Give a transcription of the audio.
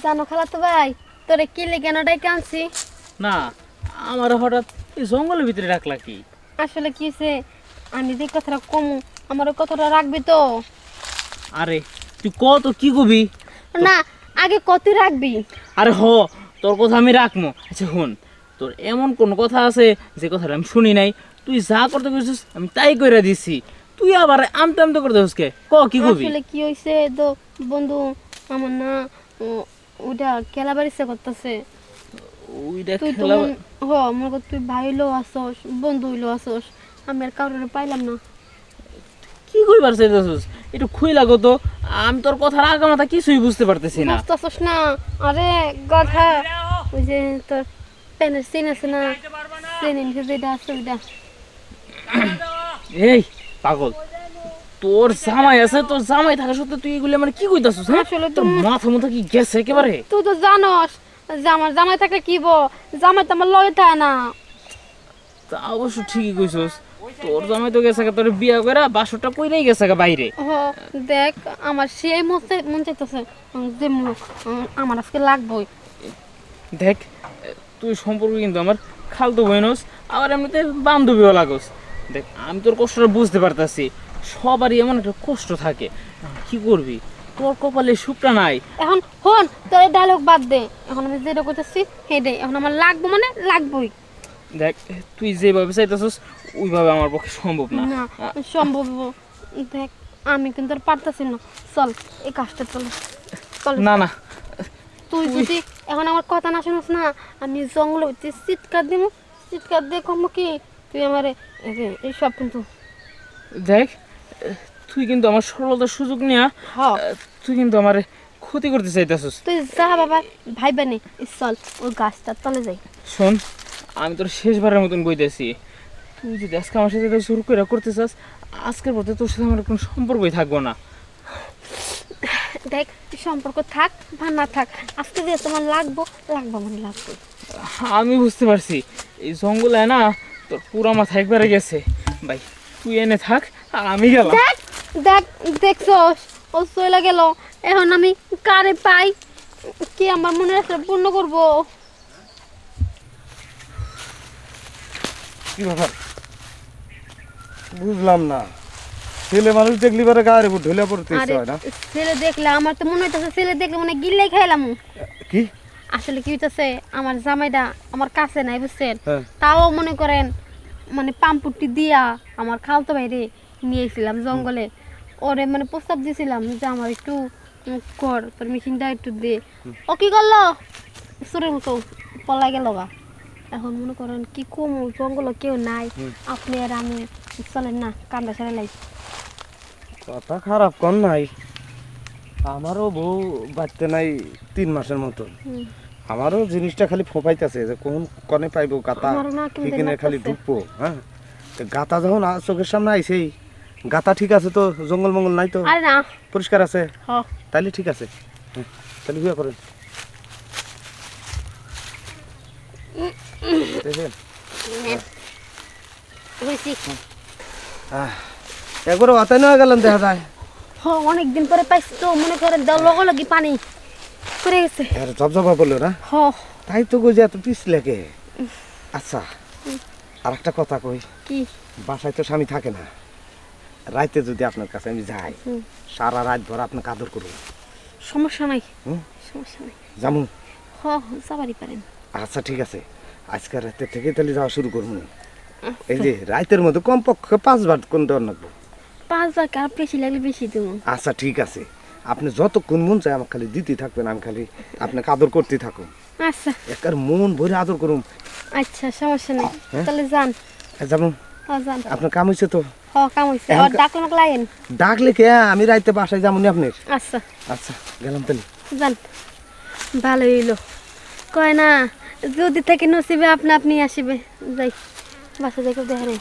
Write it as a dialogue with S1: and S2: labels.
S1: জানো খালাতো ভাই, তোরে কি লেগে ডাইকে আনছি?
S2: না, আমার হঠাৎ এই জঙ্গলের ভিতরে রাখলা কি?
S1: আসলে কি হয়েছে, আমি যে কথাটা কমু, আমার ওই কথাটা রাখবি তো?
S2: আরে তুই কত কি কবি?
S1: না, আগে কতই রাখবি?
S2: আরে হ, তোর কথা আমি রাখবো। আচ্ছা শুন, তোর এমন কোন কথা আছে যে কথাটা আমি শুনি নাই? তুই যা করতে গেছিস আমি তাই কইরা দিছি, তুই আবার আমতে আমতে করতে হস কে? ক কি কবি?
S1: আসলে কি হয়েছে তো বন্ধু, আমার না ওইটা খেলাবার ইচ্ছা করতেছে।
S2: ওইটা
S1: তুই তো
S2: খেলা?
S1: মনে কর তুই ভাই হইলেও আসস, বন্ধু হইলেও আসস, আমি আর কারোর পাইলাম না।
S2: কি কইবার চাইতেছিস? একটু খুই লাগো তো, আমি তোর কথার আগা মাথা কিছুই বুঝতে পারতেছি না।
S1: বুঝতেছস না? আরে গাধা, ওই যে তোর প্যানের চেন আছে না, চেনের যেটা আছে ওইটা।
S2: এই পাগল, তোর জামাই আছে, তোর জামাই থাকা সত্ত্বেও তুই এগুলো মানে কি কইতাছিস? হ্যাঁ,
S1: আসলে
S2: তোর মাথা মুথা কি গেছে একেবারে?
S1: তুই তো জানস যে আমার জামাই থাকলে কি জামাই তো আমার লয়ে থাকে না।
S2: তা অবশ্য ঠিকই কইছস, তোর জামাই তো গেছে তোর বিয়া কইরা বাসরটা কইরাই গেছে বাইরে।
S1: দেখ, আমার সেই মন চাইতেছে যে আমার আজকে লাগবেই।
S2: দেখ, তুই সম্পর্কে কিন্তু আমার খালতো বোনস, আবার এমনিতে বান্ধবীও লাগোস। দেখ, আমি তোর কষ্টটা বুঝতে পারতাছি, সবারই এমন একটা কষ্ট থাকে। কি করবি, তোর কপালে সুখটা নাই।
S1: এখন হন, তোর ডায়লগ বাদ দে, এখন আমি যেটা করতেছি সেটাই, এখন আমার লাগবো মানে লাগবোই।
S2: দেখ, তুই যেভাবে চাইতেছিস ওইভাবে আমার পক্ষে সম্ভব না।
S1: না সম্ভব। দেখ, আমি কিন্তু আর পারতাছি না। চল এই কাজটা চল চল।
S2: না না,
S1: তুই যদি এখন আমার কথা না শুনিস না, আমি জঙ্গলে হইতে চিৎকার দিব, চিৎকার দিয়ে কম কি তুই আমারে এই সব কিন্তু।
S2: দেখ, তুই কিন্তু আমার সরলতার সুযোগ নিয়া তুই কিন্তু আমার ক্ষতি করতে চাইতেছিস।
S1: তুই যা বাবা, ভাই বানে চল ওই গাছটার তলে যাই।
S2: শোন, আমি তোর শেষবারের মতন কইতেছি, তুই যদি আজকে আমার সাথে শুরু করে করতে চাস, আজকের পর তোর সাথে আমার কোনো সম্পর্কই থাকবো না।
S1: দেখ, সম্পর্ক থাক বা না থাক, আজকে যে তোমার লাগবো লাগবো মানে লাগবো।
S2: আমি বুঝতে পারছি, এই জঙ্গলে না তোর পুরা মাথা একবারে গেছে। ভাই তুই এনে থাক, আমি গেলাম।
S1: দেখ দেখ, দেখছস ও চলে গেল, এখন আমি কারে পাই, কি আমার মনে আছে পূর্ণ করবো?
S3: কি ব্যাপার বুঝলাম না, ছেলে মানুষ দেখলি পারে গায়ের উপর ঢলে পড়তে ইচ্ছা হয় না?
S1: ছেলে দেখলে আমার তো মনে হইতেছে, ছেলে দেখলে মনে গিল্লাই খাইলাম।
S3: কি
S1: আসলে কি হইতেছে, আমার জামাইটা আমার কাছে নাই বুঝছেন,
S3: হ্যাঁ।
S1: তাও মনে করেন মানে পাম্পুটি দিয়া আমার খালতো বাইরে নিয়েছিলাম জঙ্গলে, ওরে মানে প্রস্তাব দিয়েছিলাম যে আমার একটু কর, তোর মেশিনটা একটু দে। ও কি করলো, সুরের মতো পলাই গেল গা। এখন মনে করেন কি কম, জঙ্গল কেউ নাই, আপনি আর আমি, চলেন না কান্দা সেরে লাই।
S3: কথা খারাপ কর নাই, আমারও বউ বাচ্চা নাই 3 মাসের মতো, আমারও জিনিসটা খালি ফোপাইতেছে যে কোন কনে পাইবো গাতা, এখানে খালি ঢুকবো। হ্যাঁ, গাতা যখন চোখের সামনে আইছেই, গাতা ঠিক আছে তো, জঙ্গল মঙ্গল নাই তো,
S1: আরে না
S3: পরিষ্কার আছে, তাইলে ঠিক আছে। তাহলে বিয়ে করেন, দেখেন একবারও অতাই নয় গেলাম দেখা যায়।
S1: অনেকদিন পরে পাইছি তো, মনে করেন লগে লগে পানি পড়ে গেছে।
S3: জবজবা বললো না, তাই তো গো যে এত পিস লেগে। আচ্ছা, আর একটা কথা কই,
S1: কি?
S3: বাসায় তো স্বামী থাকে না, রাইতে যদি আপনার কাছে আমি যাই, সারা রাত ভর আপনাকে আদর করবো।
S1: সমস্যা নাই, সমস্যা নাই,
S3: যাবো?
S1: যাবারই পারেন।
S3: আচ্ছা ঠিক আছে, আজকের রাতে থেকে তাহলে যাওয়া শুরু করবো। এই যে রাতের মধ্যে কমপক্ষে 5 বার কোন দেওয়ার লাগবো।
S1: 5 বার কার বেশি লাগলে বেশি দেবো।
S3: আচ্ছা ঠিক আছে, আপনি যতক্ষণ মন চাই আমাকে খালি দিতে থাকবেন, আমি খালি আপনাকে আদর করতে থাকুন।
S1: আচ্ছা,
S3: একবার মন ভরে আদর করুন।
S1: আচ্ছা সমস্যা নেই, তাহলে যান।
S3: যাবো?
S1: যান,
S3: আপনার কাম হয়েছে তো?
S1: কাম হয়েছে। আর ডাকলে আমাকে লাইন
S3: ডাকলে কে, আমি রাইতে বাসায় যাবো নি আপনার।
S1: আচ্ছা
S3: আচ্ছা, গেলাম তাহলে।
S1: যান, ভালো হইলো, কয় না যদি থেকে নসিবে আপনা আপনি আসিবে, যাই বাসা দেখে দেখা নেই।